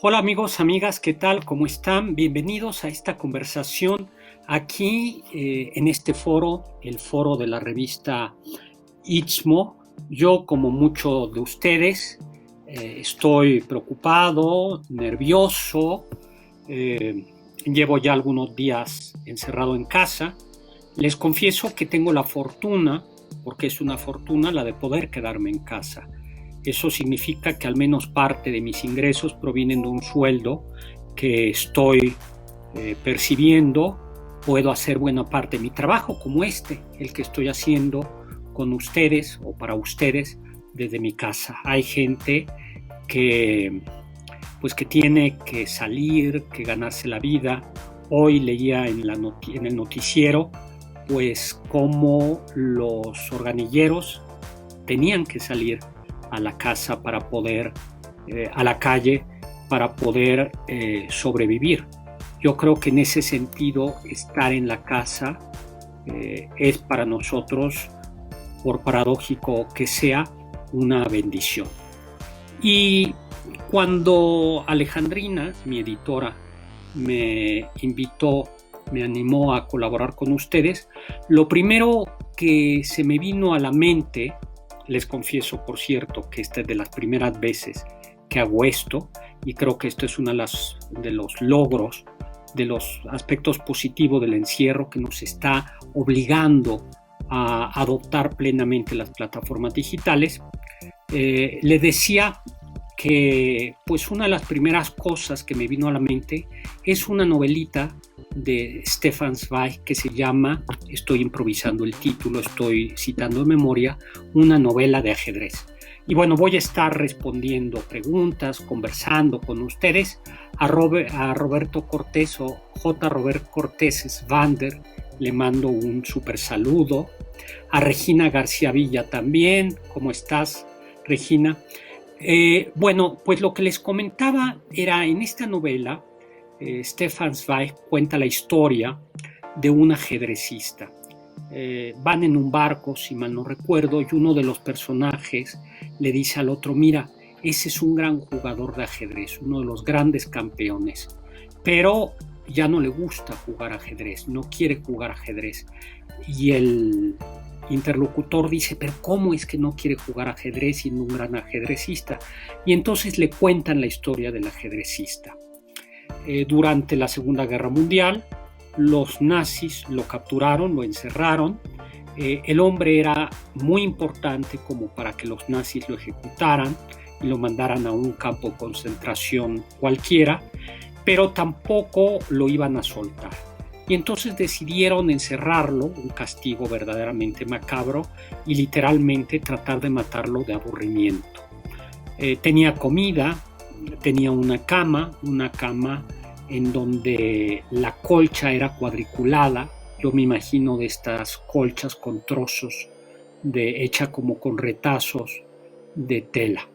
Hola amigos, amigas, ¿qué tal? ¿Cómo están? Bienvenidos a esta conversación aquí en este foro, el foro de la revista Istmo. Yo, como muchos de ustedes, estoy preocupado, nervioso, llevo ya algunos días encerrado en casa. Les confieso que tengo la fortuna, porque es una fortuna, la de poder quedarme en casa. Eso significa que al menos parte de mis ingresos provienen de un sueldo que estoy percibiendo. Puedo hacer buena parte de mi trabajo, como el que estoy haciendo con ustedes o para ustedes desde mi casa. Hay gente que, que tiene que salir, que ganarse la vida. Hoy leía en el noticiero pues cómo los organilleros tenían que salir a la casa para poder, a la calle para poder sobrevivir. Yo creo que en ese sentido estar en la casa es para nosotros, por paradójico que sea, una bendición. Y cuando Alejandrina, mi editora, me invitó, me animó a colaborar con ustedes, lo primero que se me vino a la mente, les confieso, por cierto, que esta es de las primeras veces que hago esto y creo que esto es uno de los logros, de los aspectos positivos del encierro que nos está obligando a adoptar plenamente las plataformas digitales. Les decía que pues una de las primeras cosas que me vino a la mente es una novelita de Stefan Zweig que se llama, estoy improvisando el título, estoy citando de memoria, una novela de ajedrez. Y bueno, voy a estar respondiendo preguntas, conversando con ustedes. A Roberto Cortés o J. Robert Cortés Svander le mando un súper saludo. A Regina García Villa también. ¿Cómo estás, Regina? Bueno, pues lo que les comentaba era en esta novela, Stefan Zweig cuenta la historia de un ajedrecista. Van en un barco, si mal no recuerdo, y uno de los personajes le dice al otro: mira, ese es un gran jugador de ajedrez, uno de los grandes campeones, pero ya no le gusta jugar ajedrez, no quiere jugar ajedrez. Y el interlocutor dice: pero ¿cómo es que no quiere jugar ajedrez siendo un gran ajedrecista? Y entonces le cuentan la historia del ajedrecista. Durante la Segunda Guerra Mundial, los nazis lo capturaron, lo encerraron. El hombre era muy importante como para que los nazis lo ejecutaran y lo mandaran a un campo de concentración cualquiera, pero tampoco lo iban a soltar. Y entonces decidieron encerrarlo, un castigo verdaderamente macabro, y literalmente tratar de matarlo de aburrimiento. Tenía comida, tenía una cama en donde la colcha era cuadriculada. Yo me imagino de estas colchas con trozos hecha como con retazos de tela.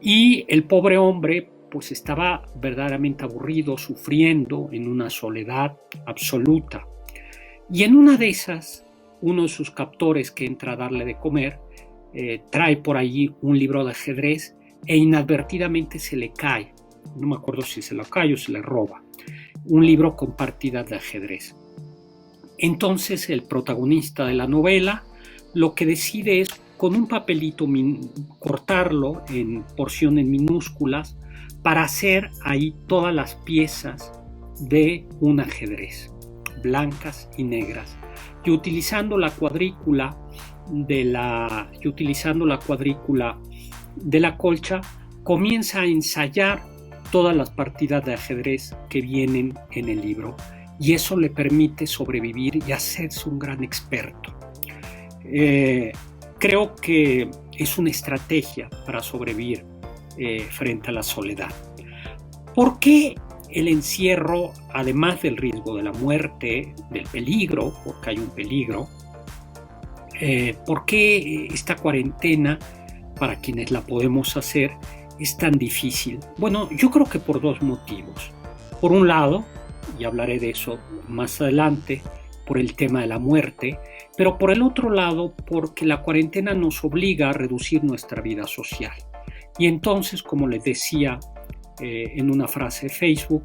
Y el pobre hombre pues estaba verdaderamente aburrido, sufriendo en una soledad absoluta. Y en una de esas, uno de sus captores que entra a darle de comer, trae por allí un libro de ajedrez e inadvertidamente se le cae. No me acuerdo si se lo cae o se le roba. Un libro con partidas de ajedrez. Entonces el protagonista de la novela lo que decide es con un papelito cortarlo en porciones minúsculas para hacer ahí todas las piezas de un ajedrez, blancas y negras. Y utilizando la cuadrícula de la colcha, comienza a ensayar todas las partidas de ajedrez que vienen en el libro, y eso le permite sobrevivir y hacerse un gran experto. Creo que es una estrategia para sobrevivir frente a la soledad. ¿Por qué el encierro, además del riesgo de la muerte, del peligro, porque hay un peligro, por qué esta cuarentena, para quienes la podemos hacer, es tan difícil? Bueno, yo creo que por dos motivos. Por un lado, y hablaré de eso más adelante, por el tema de la muerte, pero por el otro lado, porque la cuarentena nos obliga a reducir nuestra vida social. Y entonces, como les decía, en una frase de Facebook,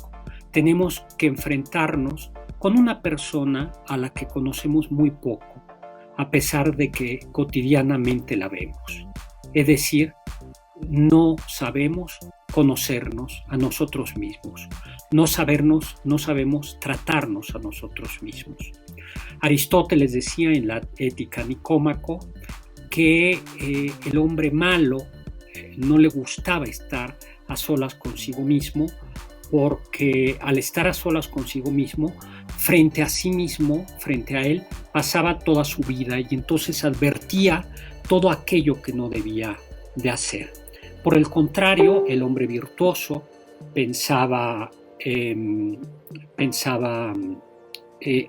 tenemos que enfrentarnos con una persona a la que conocemos muy poco, a pesar de que cotidianamente la vemos. Es decir, no sabemos conocernos a nosotros mismos, no sabemos tratarnos a nosotros mismos. Aristóteles decía en la Ética Nicómaco que el hombre malo no le gustaba estar a solas consigo mismo, porque al estar a solas consigo mismo, frente a sí mismo, frente a él, pasaba toda su vida y entonces advertía todo aquello que no debía de hacer. Por el contrario, el hombre virtuoso pensaba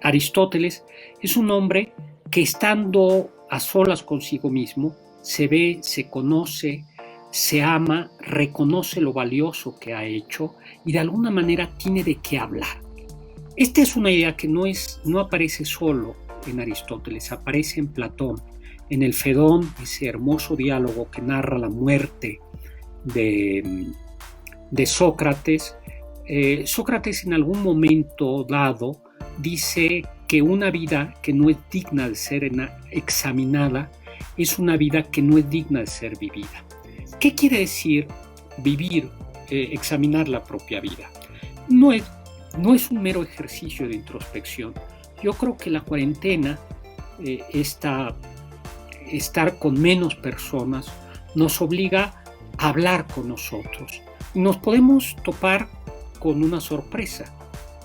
Aristóteles, es un hombre que estando a solas consigo mismo, se ve, se conoce, se ama, reconoce lo valioso que ha hecho y de alguna manera tiene de qué hablar. Esta es una idea que no aparece solo en Aristóteles, aparece en Platón, en el Fedón, ese hermoso diálogo que narra la muerte de Sócrates. Sócrates en algún momento dado dice que una vida que no es digna de ser examinada es una vida que no es digna de ser vivida. ¿Qué quiere decir vivir, examinar la propia vida? No es un mero ejercicio de introspección. Yo creo que la cuarentena, estar con menos personas, nos obliga a hablar con nosotros. Y nos podemos topar con una sorpresa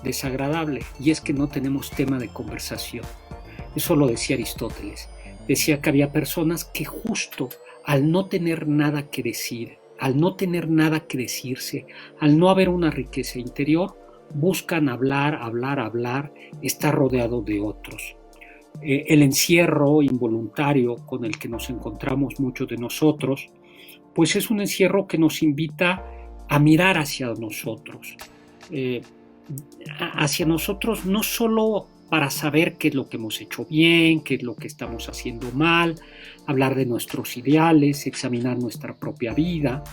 desagradable, y es que no tenemos tema de conversación. Eso lo decía Aristóteles. Decía que había personas que justo al no tener nada que decir, al no tener nada que decirse, al no haber una riqueza interior, buscan hablar, estar rodeado de otros. El encierro involuntario con el que nos encontramos muchos de nosotros, pues es un encierro que nos invita a mirar hacia nosotros no solo para saber qué es lo que hemos hecho bien, qué es lo que estamos haciendo mal, hablar de nuestros ideales, examinar nuestra propia vida,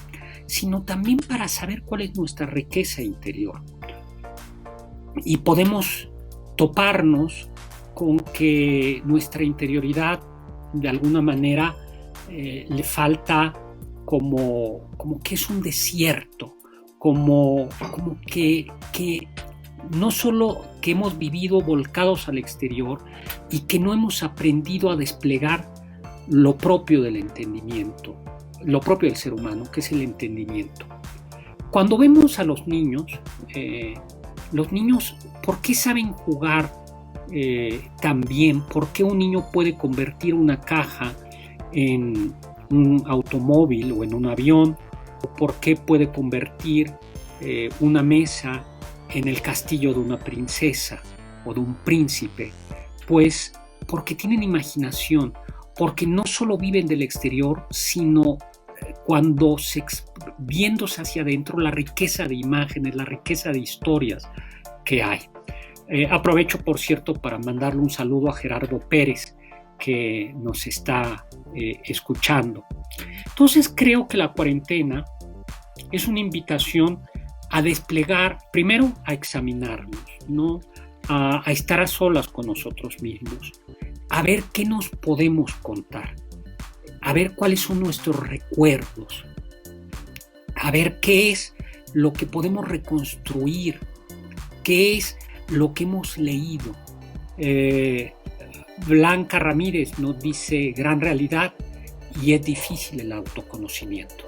sino también para saber cuál es nuestra riqueza interior. Y podemos toparnos con que nuestra interioridad de alguna manera le falta como que es un desierto, como que no solo que hemos vivido volcados al exterior y que no hemos aprendido a desplegar lo propio del entendimiento, lo propio del ser humano, que es el entendimiento. Cuando vemos a los niños, ¿por qué saben jugar tan bien? ¿Por qué un niño puede convertir una caja en un automóvil o en un avión? ¿O por qué puede convertir una mesa en el castillo de una princesa o de un príncipe? Pues porque tienen imaginación, porque no solo viven del exterior, sino cuando viéndose hacia adentro la riqueza de imágenes, la riqueza de historias que hay. Aprovecho, por cierto, para mandarle un saludo a Gerardo Pérez, que nos está escuchando. Entonces creo que la cuarentena es una invitación a desplegar, primero a examinarnos, ¿no? A estar a solas con nosotros mismos, a ver qué nos podemos contar, a ver cuáles son nuestros recuerdos, a ver qué es lo que podemos reconstruir, qué es lo que hemos leído. Blanca Ramírez nos dice gran realidad y es difícil el autoconocimiento.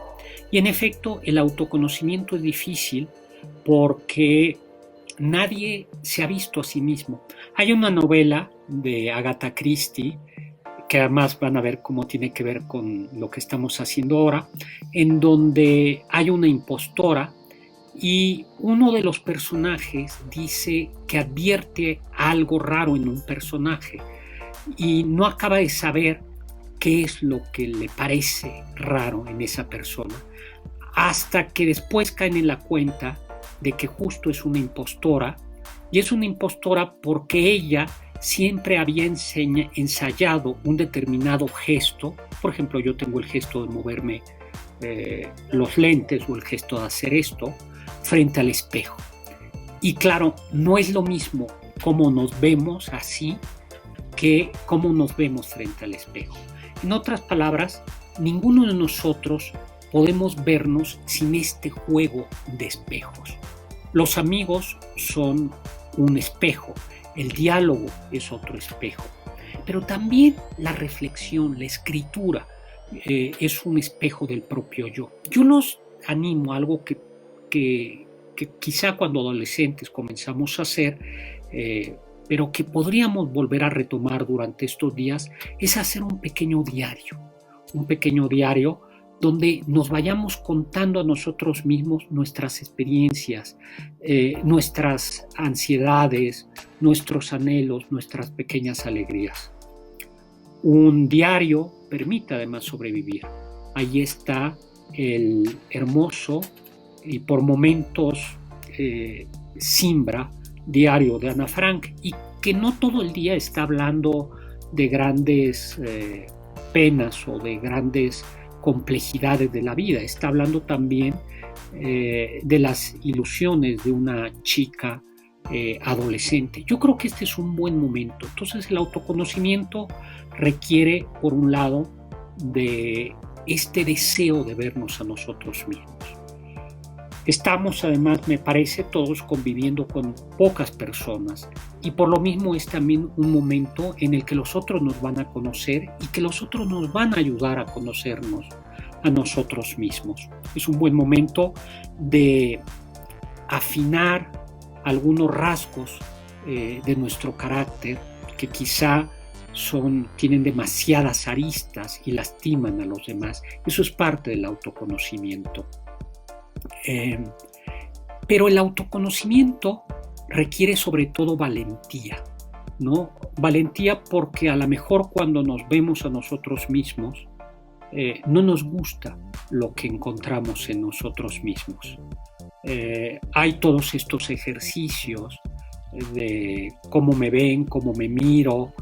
Y en efecto, el autoconocimiento es difícil porque nadie se ha visto a sí mismo. Hay una novela de Agatha Christie, que además van a ver cómo tiene que ver con lo que estamos haciendo ahora, en donde hay una impostora y uno de los personajes dice que advierte algo raro en un personaje y no acaba de saber qué es lo que le parece raro en esa persona, hasta que después caen en la cuenta de que justo es una impostora, y es una impostora porque ella siempre había ensayado un determinado gesto. Por ejemplo, yo tengo el gesto de moverme los lentes o el gesto de hacer esto, frente al espejo. Y claro, no es lo mismo cómo nos vemos así que cómo nos vemos frente al espejo. En otras palabras, ninguno de nosotros podemos vernos sin este juego de espejos. Los amigos son un espejo, el diálogo es otro espejo, pero también la reflexión, la escritura es un espejo del propio yo. Yo los animo a algo que quizá cuando adolescentes comenzamos a hacer, pero que podríamos volver a retomar durante estos días, es hacer un pequeño diario donde nos vayamos contando a nosotros mismos nuestras experiencias, nuestras ansiedades, nuestros anhelos, nuestras pequeñas alegrías. Un diario permite además sobrevivir. Ahí está el hermoso y por momentos simbra diario de Ana Frank, y que no todo el día está hablando de grandes penas o de grandes complejidades de la vida, está hablando también de las ilusiones de una chica adolescente. Yo creo que este es un buen momento. Entonces el autoconocimiento requiere, por un lado, de este deseo de vernos a nosotros mismos. Estamos además, me parece, todos conviviendo con pocas personas, y por lo mismo es también un momento en el que los otros nos van a conocer y que los otros nos van a ayudar a conocernos a nosotros mismos. Es un buen momento de afinar algunos rasgos de nuestro carácter que quizá tienen demasiadas aristas y lastiman a los demás. Eso es parte del autoconocimiento. Pero el autoconocimiento requiere sobre todo valentía, ¿no? Valentía porque a lo mejor cuando nos vemos a nosotros mismos no nos gusta lo que encontramos en nosotros mismos. Hay todos estos ejercicios de cómo me ven, cómo me miro,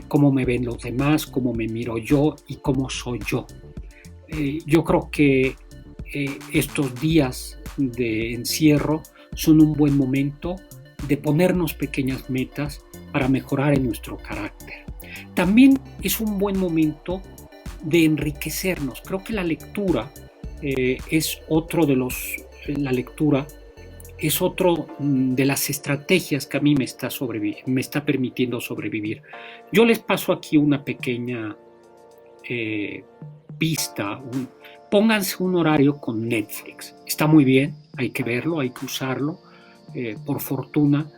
cómo me ven los demás, cómo me miro yo y cómo soy yo. Yo creo que estos días de encierro son un buen momento de ponernos pequeñas metas para mejorar en nuestro carácter. También es un buen momento de enriquecernos. Creo que la lectura es otro de las estrategias que a mí me está permitiendo sobrevivir. Yo les paso aquí una pequeña pista. Pónganse un horario con Netflix. Está muy bien, hay que verlo, hay que usarlo, por fortuna,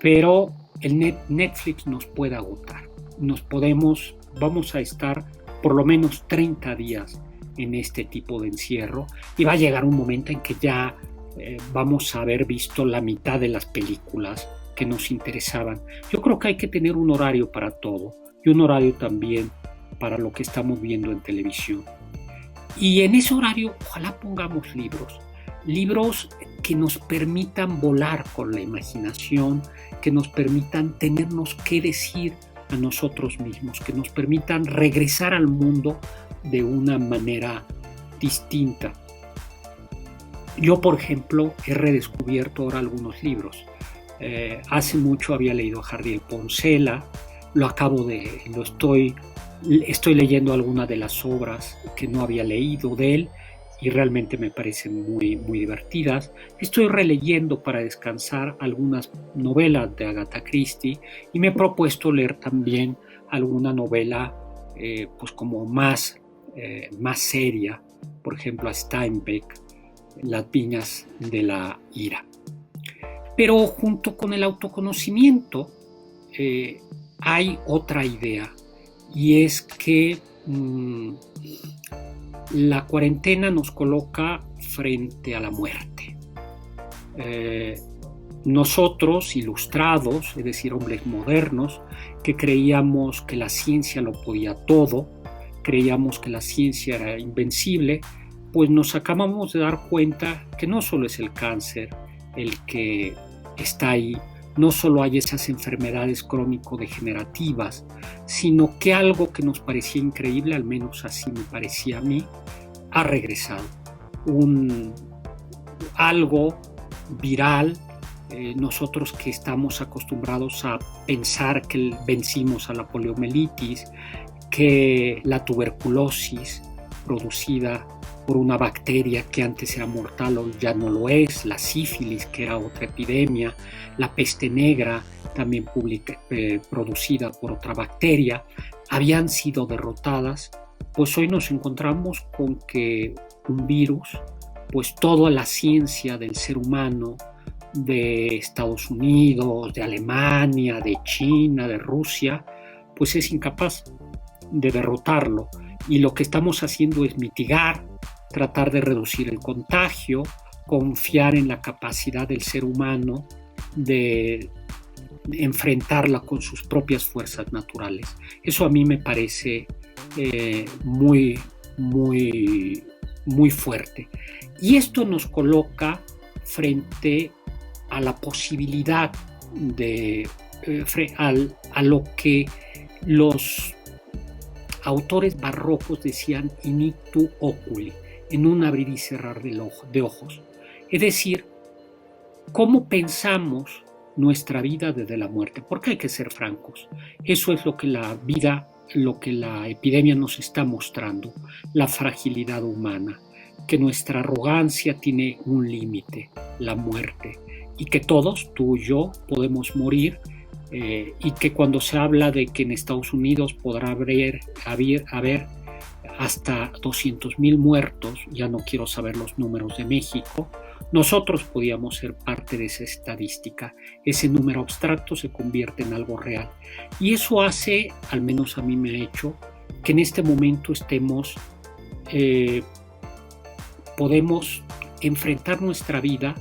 pero el Netflix nos puede agotar. Vamos a estar por lo menos 30 días en este tipo de encierro, y va a llegar un momento en que ya vamos a haber visto la mitad de las películas que nos interesaban. Yo creo que hay que tener un horario para todo, y un horario también para lo que estamos viendo en televisión. Y en ese horario ojalá pongamos libros que nos permitan volar con la imaginación, que nos permitan tenernos que decir a nosotros mismos, que nos permitan regresar al mundo de una manera distinta. Yo, por ejemplo, he redescubierto ahora algunos libros. Hace mucho había leído a Jardiel Poncela, estoy leyendo algunas de las obras que no había leído de él y realmente me parecen muy, muy divertidas. Estoy releyendo para descansar algunas novelas de Agatha Christie y me he propuesto leer también alguna novela pues como más seria, por ejemplo a Steinbeck, Las viñas de la ira. Pero junto con el autoconocimiento hay otra idea, y es que la cuarentena nos coloca frente a la muerte. Nosotros, ilustrados, es decir, hombres modernos, que creíamos que la ciencia lo podía todo, creíamos que la ciencia era invencible, pues nos acabamos de dar cuenta que no solo es el cáncer el que está ahí, no solo hay esas enfermedades crónico-degenerativas, sino que algo que nos parecía increíble, al menos así me parecía a mí, ha regresado. Algo viral. Nosotros que estamos acostumbrados a pensar que vencimos a la poliomielitis, que la tuberculosis producida por una bacteria que antes era mortal o ya no lo es, la sífilis, que era otra epidemia, la peste negra, también producida por otra bacteria, habían sido derrotadas. Pues hoy nos encontramos con que un virus, pues toda la ciencia del ser humano, de Estados Unidos, de Alemania, de China, de Rusia, pues es incapaz de derrotarlo. Y lo que estamos haciendo es mitigar, tratar de reducir el contagio, confiar en la capacidad del ser humano de enfrentarla con sus propias fuerzas naturales. Eso a mí me parece muy, muy, muy fuerte. Y esto nos coloca frente a la posibilidad de a lo que los autores barrocos decían in ictu oculi, en un abrir y cerrar de ojos. Es decir, cómo pensamos nuestra vida desde la muerte, porque hay que ser francos. Eso es lo que la vida, lo que la epidemia nos está mostrando, la fragilidad humana, que nuestra arrogancia tiene un límite, la muerte, y que todos, tú y yo, podemos morir, y que cuando se habla de que en Estados Unidos podrá haber hasta 200,000 muertos, ya no quiero saber los números de México, nosotros podíamos ser parte de esa estadística. Ese número abstracto se convierte en algo real. Y eso hace, al menos a mí me ha hecho, que en este momento podemos enfrentar nuestra vida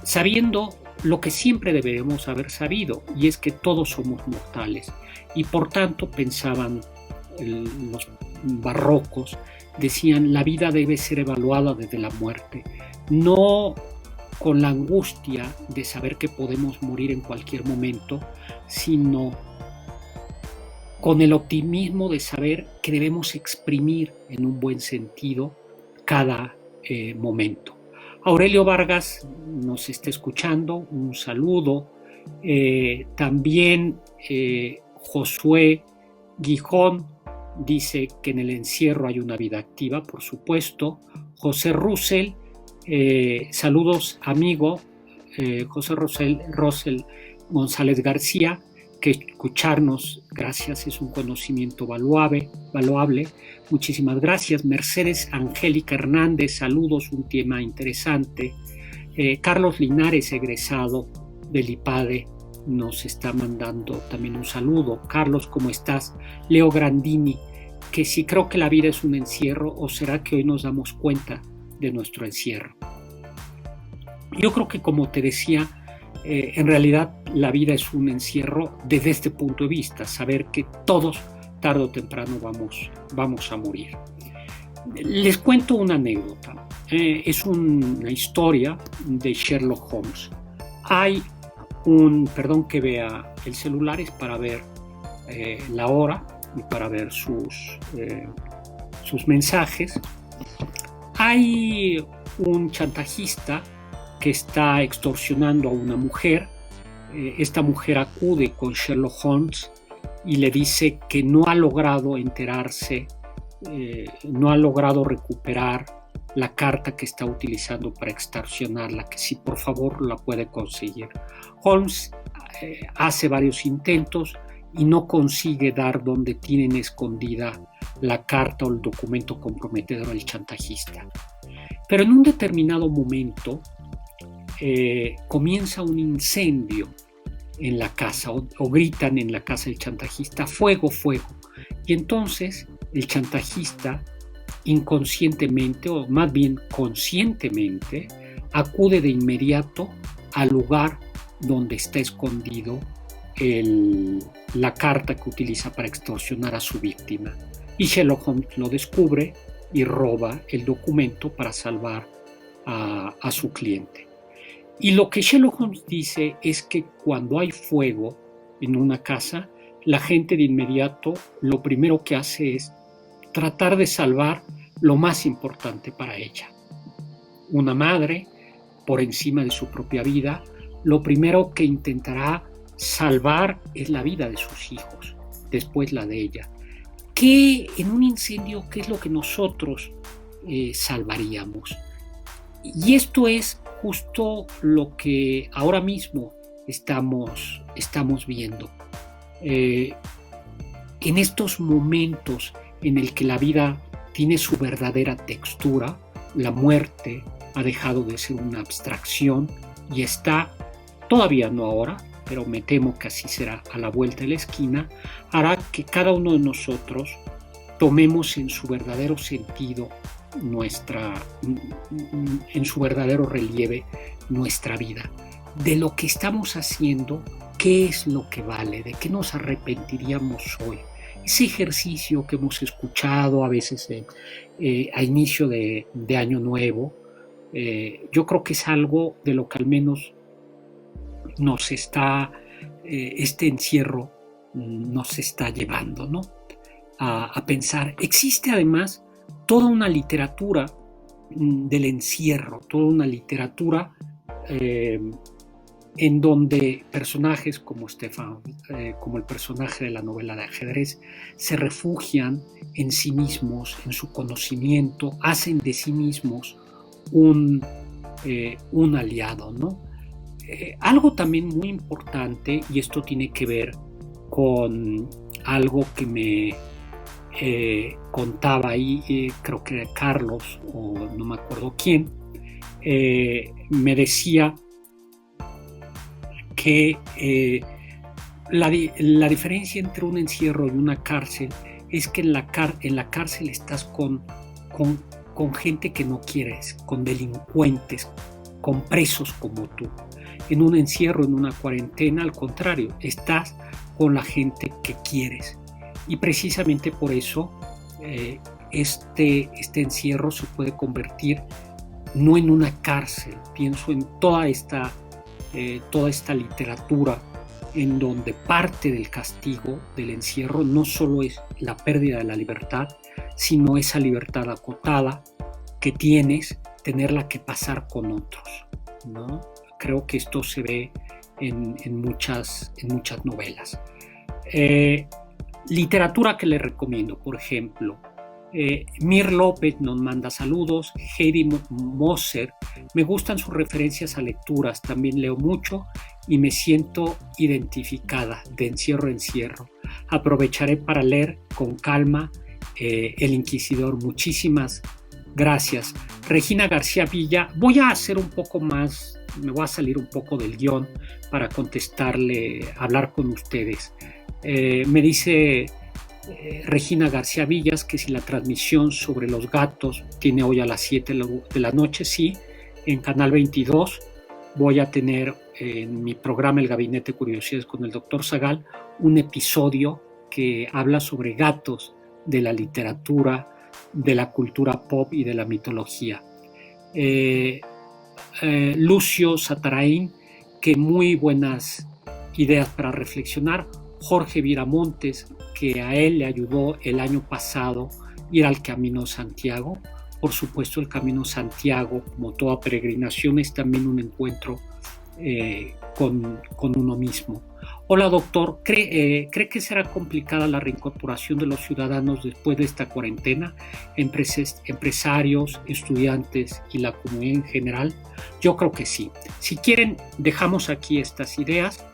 sabiendo lo que siempre deberemos haber sabido, y es que todos somos mortales. Y por tanto, pensaban los barrocos, decían, la vida debe ser evaluada desde la muerte, no con la angustia de saber que podemos morir en cualquier momento, sino con el optimismo de saber que debemos exprimir en un buen sentido cada momento. Aurelio Vargas nos está escuchando, un saludo. También Josué Gijón dice que en el encierro hay una vida activa, por supuesto. José Russell, saludos amigo. José Russell González García, que escucharnos, gracias, es un conocimiento valuable. Muchísimas gracias. Mercedes Angélica Hernández, saludos, un tema interesante. Carlos Linares, egresado del IPADE, nos está mandando también un saludo. Carlos, ¿cómo estás? Leo Grandini, que si creo que la vida es un encierro, o será que hoy nos damos cuenta de nuestro encierro. Yo creo que, como te decía, en realidad la vida es un encierro desde este punto de vista, saber que todos tarde o temprano vamos a morir. Les cuento una anécdota. Es una historia de Sherlock Holmes. Hay perdón que vea el celular, es para ver la hora y para ver sus mensajes. Hay un chantajista que está extorsionando a una mujer. Esta mujer acude con Sherlock Holmes y le dice que no ha logrado enterarse, no ha logrado recuperar la carta que está utilizando para extorsionarla, que si por favor la puede conseguir. Holmes hace varios intentos y no consigue dar donde tienen escondida la carta o el documento comprometedor del chantajista. Pero en un determinado momento comienza un incendio en la casa, o gritan en la casa del chantajista, fuego, fuego. Y entonces el chantajista, inconscientemente, o más bien conscientemente, acude de inmediato al lugar donde está escondido la carta que utiliza para extorsionar a su víctima. Y Sherlock Holmes lo descubre y roba el documento para salvar a su cliente. Y lo que Sherlock Holmes dice es que cuando hay fuego en una casa, la gente de inmediato lo primero que hace es tratar de salvar lo más importante para ella. Una madre, por encima de su propia vida, lo primero que intentará salvar es la vida de sus hijos, después la de ella. ¿Qué en un incendio, qué es lo que nosotros salvaríamos? Y esto es justo lo que ahora mismo estamos viendo. En estos momentos en el que la vida tiene su verdadera textura, la muerte ha dejado de ser una abstracción y está, todavía no ahora, pero me temo que así será a la vuelta de la esquina, hará que cada uno de nosotros tomemos en su verdadero sentido en su verdadero relieve nuestra vida. De lo que estamos haciendo, ¿qué es lo que vale? ¿De qué nos arrepentiríamos hoy? Ese ejercicio que hemos escuchado a veces a inicio de Año Nuevo, yo creo que es algo de lo que al menos nos está, este encierro nos está llevando, ¿no? A pensar. Existe además toda una literatura del encierro, toda una literatura en donde personajes como Stefan, como el personaje de la novela de ajedrez, se refugian en sí mismos, en su conocimiento, hacen de sí mismos un aliado, ¿no? Algo también muy importante, y esto tiene que ver con algo que me contaba ahí, creo que Carlos, o no me acuerdo quién, me decía que la diferencia entre un encierro y una cárcel es que en la cárcel estás con gente que no quieres, con delincuentes, con presos como tú. En un encierro, en una cuarentena, al contrario, estás con la gente que quieres. Y precisamente por eso este encierro se puede convertir no en una cárcel. Pienso en toda esta literatura en donde parte del castigo del encierro no solo es la pérdida de la libertad, sino esa libertad acotada que tienes, tenerla que pasar con otros, ¿no? Creo que esto se ve en muchas novelas. Literatura que les recomiendo, por ejemplo, Mir López nos manda saludos, Heidi Moser, me gustan sus referencias a lecturas, también leo mucho y me siento identificada de encierro a encierro. Aprovecharé para leer con calma El Inquisidor. Muchísimas gracias. Regina García Villa, voy a hacer un poco más, me voy a salir un poco del guión para contestarle, hablar con ustedes. Me dice Regina García Villas que si la transmisión sobre los gatos tiene hoy a las 7 de la noche, sí, en Canal 22 voy a tener en mi programa El Gabinete de Curiosidades con el Dr. Zagal un episodio que habla sobre gatos de la literatura, de la cultura pop y de la mitología. Lucio Satarain, que muy buenas ideas para reflexionar. Jorge Viramontes, que a él le ayudó el año pasado ir al Camino Santiago. Por supuesto, el Camino Santiago, como toda peregrinación, es también un encuentro con uno mismo. Hola, doctor. ¿Cree que será complicada la reincorporación de los ciudadanos después de esta cuarentena? Empresarios, estudiantes y la comunidad en general. Yo creo que sí. Si quieren, dejamos aquí estas ideas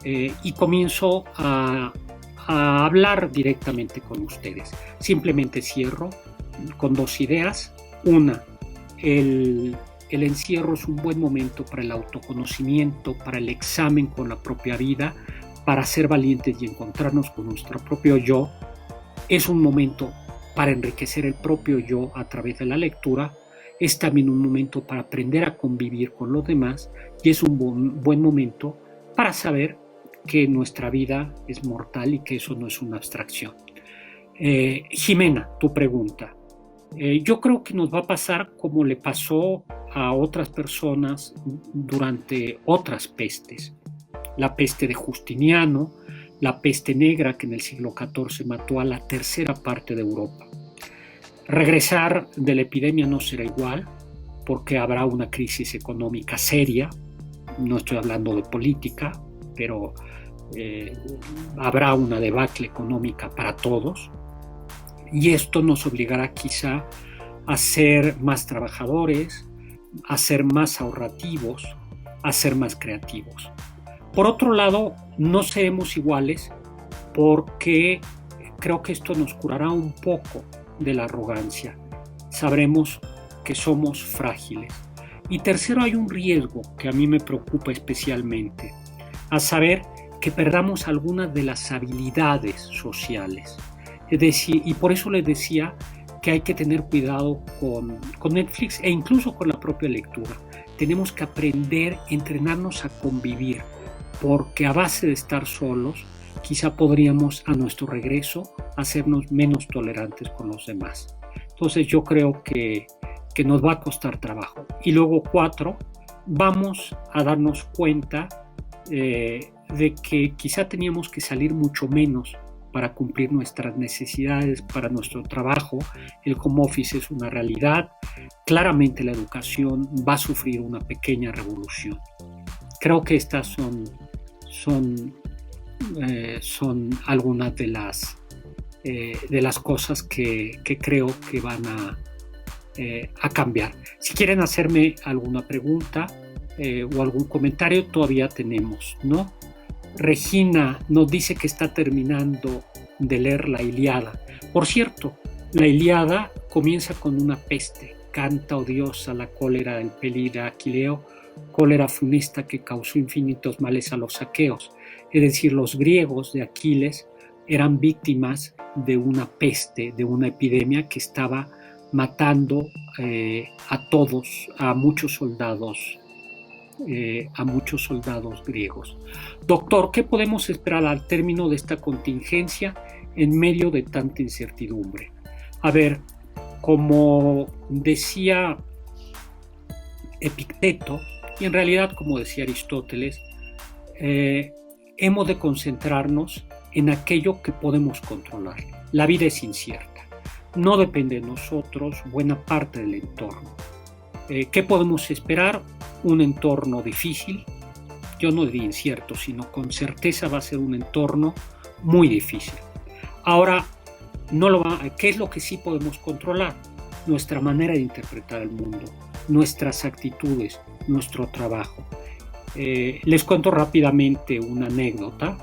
y comienzo a hablar directamente con ustedes. Simplemente cierro con dos ideas. Una, el encierro es un buen momento para el autoconocimiento, para el examen con la propia vida, para ser valientes y encontrarnos con nuestro propio yo. Es un momento para enriquecer el propio yo a través de la lectura. Es también un momento para aprender a convivir con los demás y es un buen momento para saber que nuestra vida es mortal y que eso no es una abstracción. Jimena, tu pregunta. Yo creo que nos va a pasar como le pasó a otras personas durante otras pestes. La peste de Justiniano, la peste negra que en el siglo XIV mató a la tercera parte de Europa. Regresar de la epidemia no será igual. porque habrá una crisis económica seria. No estoy hablando de política, pero habrá una debacle económica para todos, y esto nos obligará quizá a ser más trabajadores, a ser más ahorrativos, a ser más creativos. Por otro lado, no seremos iguales, porque creo que esto nos curará un poco de la arrogancia. Sabremos que somos frágiles. Y tercero, hay un riesgo que a mí me preocupa especialmente, a saber que perdamos algunas de las habilidades sociales. Es decir, y por eso les decía que hay que tener cuidado con Netflix e incluso con la propia lectura. Tenemos que aprender, entrenarnos a convivir, porque a base de estar solos, quizá podríamos a nuestro regreso hacernos menos tolerantes con los demás. Entonces yo creo que nos va a costar trabajo. Y luego 4, vamos a darnos cuenta de que quizá teníamos que salir mucho menos para cumplir nuestras necesidades, para nuestro trabajo. El home office es una realidad. Claramente la educación va a sufrir una pequeña revolución. Creo que estas son algunas de las cosas que creo que van a cambiar. Si quieren hacerme alguna pregunta o algún comentario, todavía tenemos, ¿no? Regina nos dice que está terminando de leer la Ilíada. Por cierto, la Ilíada comienza con una peste. Canta, oh diosa, la cólera del pelida de Aquileo, cólera funesta que causó infinitos males a los aqueos. Es decir, los griegos de Aquiles eran víctimas de una peste, de una epidemia que estaba matando a muchos soldados griegos. Doctor, ¿qué podemos esperar al término de esta contingencia en medio de tanta incertidumbre? A ver, como decía Epicteto, y en realidad como decía Aristóteles, hemos de concentrarnos en aquello que podemos controlar. La vida es incierta. No depende de nosotros buena parte del entorno. ¿Qué podemos esperar? Un entorno difícil. Yo no diría incierto, sino con certeza va a ser un entorno muy difícil. Ahora, ¿qué es lo que sí podemos controlar? Nuestra manera de interpretar el mundo, nuestras actitudes, nuestro trabajo. Les cuento rápidamente una anécdota.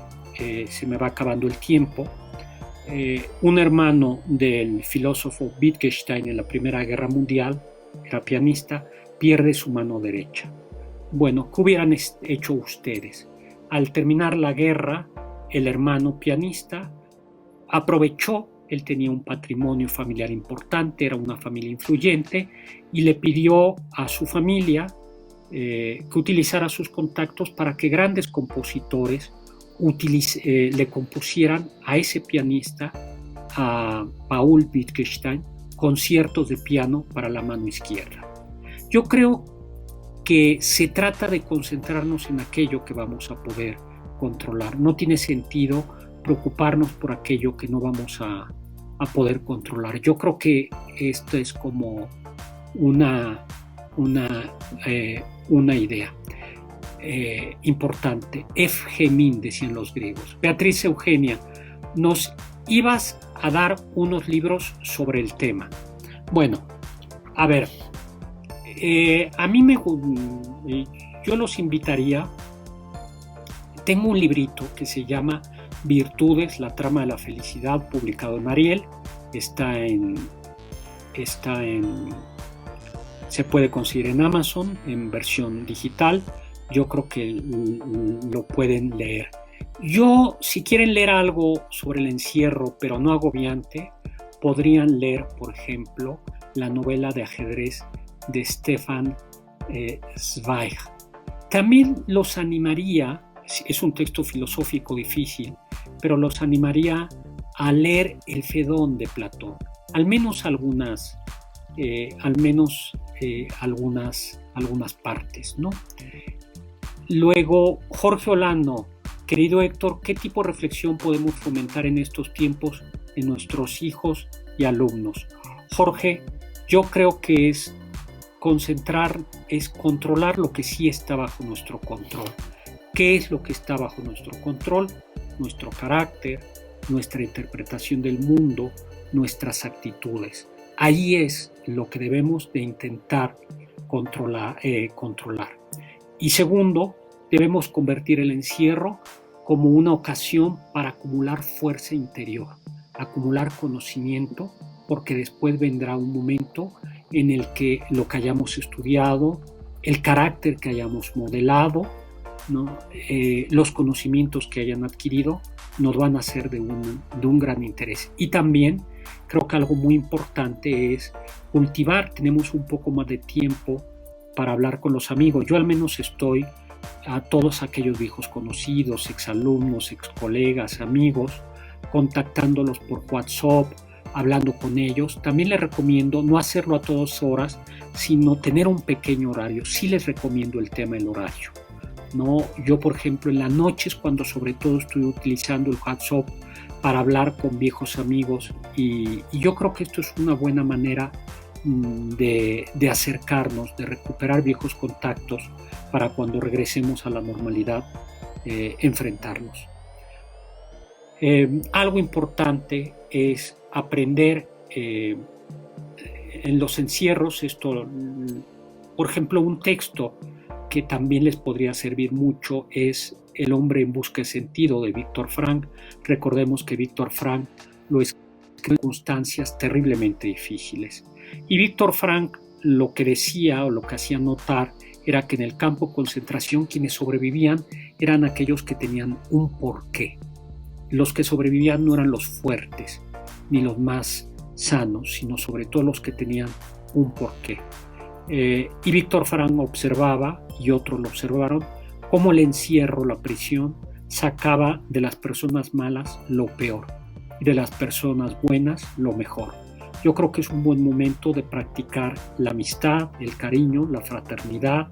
Se me va acabando el tiempo. Un hermano del filósofo Wittgenstein en la Primera Guerra Mundial, era pianista, pierde su mano derecha. Bueno, ¿qué hubieran hecho ustedes? Al terminar la guerra, el hermano pianista aprovechó, él tenía un patrimonio familiar importante, era una familia influyente, y le pidió a su familia que utilizara sus contactos para que grandes compositores le compusieran a ese pianista, a Paul Wittgenstein, conciertos de piano para la mano izquierda. Yo creo que se trata de concentrarnos en aquello que vamos a poder controlar. No tiene sentido preocuparnos por aquello que no vamos a poder controlar. Yo creo que esto es como una idea importante. Efgemin, decían los griegos. Beatriz Eugenia, nos ibas a dar unos libros sobre el tema. Bueno, a ver, yo los invitaría. Tengo un librito que se llama Virtudes, la trama de la felicidad, publicado en Ariel. Se puede conseguir en Amazon en versión digital. Yo creo que lo pueden leer. Si quieren leer algo sobre el encierro, pero no agobiante, podrían leer, por ejemplo, la novela de ajedrez de Stefan Zweig. También los animaría, es un texto filosófico difícil, pero los animaría a leer el Fedón de Platón, al menos algunas partes, ¿no? Luego, Jorge Olano, querido Héctor, ¿qué tipo de reflexión podemos fomentar en estos tiempos en nuestros hijos y alumnos? Jorge, yo creo que es concentrar, es controlar lo que sí está bajo nuestro control. ¿Qué es lo que está bajo nuestro control? Nuestro carácter, nuestra interpretación del mundo, nuestras actitudes. Ahí es lo que debemos de intentar controlar. Y segundo, debemos convertir el encierro como una ocasión para acumular fuerza interior, acumular conocimiento, porque después vendrá un momento en el que lo que hayamos estudiado, el carácter que hayamos modelado, ¿no? Los conocimientos que hayan adquirido nos van a ser de un gran interés. Y también creo que algo muy importante es cultivar, tenemos un poco más de tiempo para hablar con los amigos. Yo al menos estoy a todos aquellos viejos conocidos, exalumnos, excolegas, amigos, contactándolos por WhatsApp, hablando con ellos. También les recomiendo no hacerlo a todas horas, sino tener un pequeño horario. Sí les recomiendo el tema del horario, ¿no? Yo, por ejemplo, en las noches, cuando sobre todo estoy utilizando el WhatsApp para hablar con viejos amigos, y yo creo que esto es una buena manera de acercarnos, de recuperar viejos contactos para cuando regresemos a la normalidad, enfrentarnos. Algo importante es aprender en los encierros, esto, por ejemplo, un texto que también les podría servir mucho es El hombre en busca de sentido de Víctor Frank. Recordemos que Víctor Frank lo escribió en circunstancias terriblemente difíciles. Y Víctor Frank lo que decía o lo que hacía notar era que en el campo de concentración quienes sobrevivían eran aquellos que tenían un porqué. Los que sobrevivían no eran los fuertes ni los más sanos, sino sobre todo los que tenían un porqué. Y Víctor Frank observaba, y otros lo observaron, cómo el encierro, la prisión, sacaba de las personas malas lo peor y de las personas buenas lo mejor. Yo creo que es un buen momento de practicar la amistad, el cariño, la fraternidad,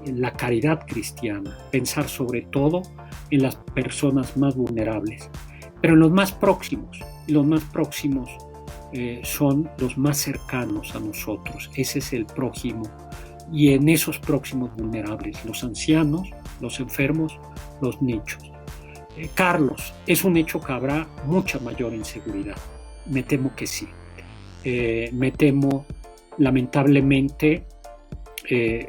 la caridad cristiana, pensar sobre todo en las personas más vulnerables, pero en los más próximos, son los más cercanos a nosotros. Ese es el prójimo, y en esos próximos vulnerables, los ancianos, los enfermos, los niños. Carlos, es un hecho que habrá mucha mayor inseguridad. Me temo que sí. Me temo, lamentablemente,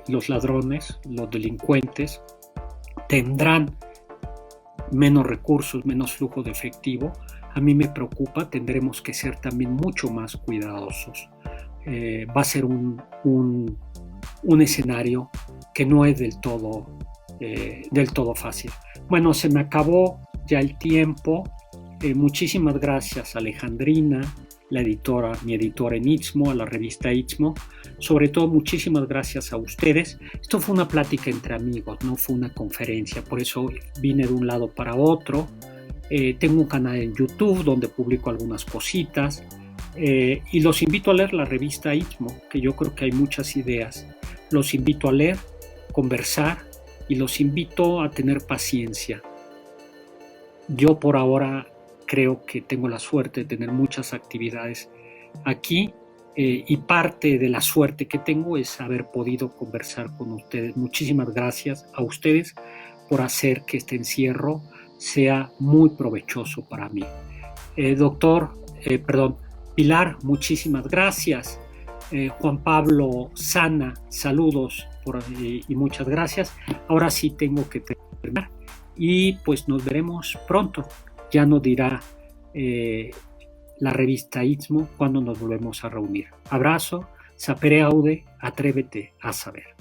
los ladrones, los delincuentes tendrán menos recursos, menos flujo de efectivo. A mí me preocupa, tendremos que ser también mucho más cuidadosos. Va a ser un escenario que no es del todo fácil. Bueno, se me acabó ya el tiempo. Muchísimas gracias a Alejandrina, mi editora en Istmo, a la revista Istmo. Sobre todo, muchísimas gracias a ustedes. Esto fue una plática entre amigos, no fue una conferencia, por eso vine de un lado para otro. Tengo un canal en YouTube donde publico algunas cositas, y los invito a leer la revista Istmo, que yo creo que hay muchas ideas. Los invito a leer, conversar, y los invito a tener paciencia. Yo por ahora creo que tengo la suerte de tener muchas actividades aquí, y parte de la suerte que tengo es haber podido conversar con ustedes. Muchísimas gracias a ustedes por hacer que este encierro sea muy provechoso para mí. Pilar, muchísimas gracias. Juan Pablo Sana, saludos y muchas gracias. Ahora sí tengo que terminar y pues nos veremos pronto. Ya nos dirá la revista Istmo cuando nos volvemos a reunir. Abrazo, sapere aude, atrévete a saber.